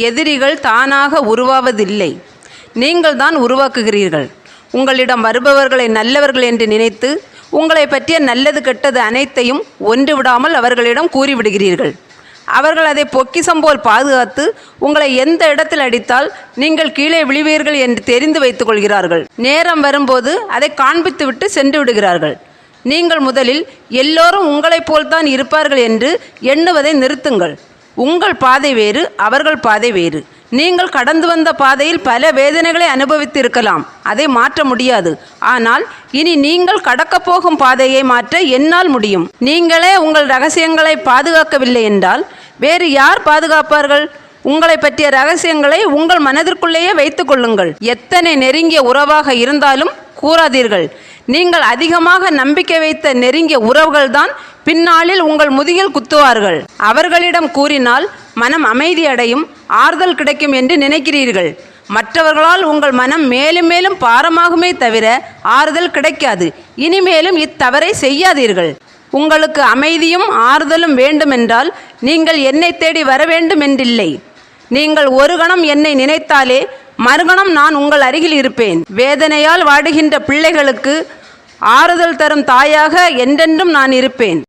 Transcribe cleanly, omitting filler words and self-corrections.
எதிரிகள் தானாக உருவாவதில்லை, நீங்கள் தான் உருவாக்குகிறீர்கள். உங்களிடம் வருபவர்களை நல்லவர்கள் என்று நினைத்து உங்களை பற்றிய நல்லது கெட்டது அனைத்தையும் ஒன்று விடாமல் அவர்களிடம் கூறிவிடுகிறீர்கள். அவர்கள் அதை பொக்கிஷம் போல் பாதுகாத்து உங்களை எந்த இடத்தில் அடித்தால் நீங்கள் கீழே விழுவீர்கள் என்று தெரிந்து வைத்துக் கொள்கிறார்கள். நேரம் வரும்போது அதை காண்பித்துவிட்டு சென்று விடுகிறார்கள். நீங்கள் முதலில் எல்லோரும் உங்களைப் போல்தான் இருப்பார்கள் என்று எண்ணுவதை நிறுத்துங்கள். உங்கள் பாதை வேறு, அவர்கள் பாதை வேறு. நீங்கள் கடந்து வந்த பாதையில் பல வேதனைகளை அனுபவித்து இருக்கலாம், அதை மாற்ற முடியாது. ஆனால் இனி நீங்கள் கடக்கப் போகும் பாதையை மாற்ற என்னால் முடியும். நீங்களே உங்கள் ரகசியங்களை பாதுகாக்கவில்லை என்றால் வேறு யார் பாதுகாப்பார்கள்? உங்களை பற்றிய ரகசியங்களை உங்கள் மனதிற்குள்ளேயே வைத்து கொள்ளுங்கள். எத்தனை நெருங்கிய உறவாக இருந்தாலும் கூறாதீர்கள். நீங்கள் அதிகமாக நம்பிக்கை வைத்த நெருங்கிய உறவுகள்தான் பின்னாளில் உங்கள் முதுகில் குத்துவார்கள். அவர்களிடம் கூறினால் மனம் அமைதியடையும், ஆறுதல் கிடைக்கும் என்று நினைக்கிறீர்கள். மற்றவர்களால் உங்கள் மனம் மேலும் மேலும் பாரமாகுமே தவிர ஆறுதல் கிடைக்காது. இனிமேலும் இத்தவறை செய்யாதீர்கள். உங்களுக்கு அமைதியும் ஆறுதலும் வேண்டுமென்றால் நீங்கள் என்னை தேடி வர வேண்டும் என்றில்லை. நீங்கள் ஒரு கணம் என்னை நினைத்தாலே மறுகணம் நான் உங்கள் அருகில் இருப்பேன். வேதனையால் வாடுகின்ற பிள்ளைகளுக்கு ஆறுதல் தரும் தாயாக என்றென்றும் நான் இருப்பேன்.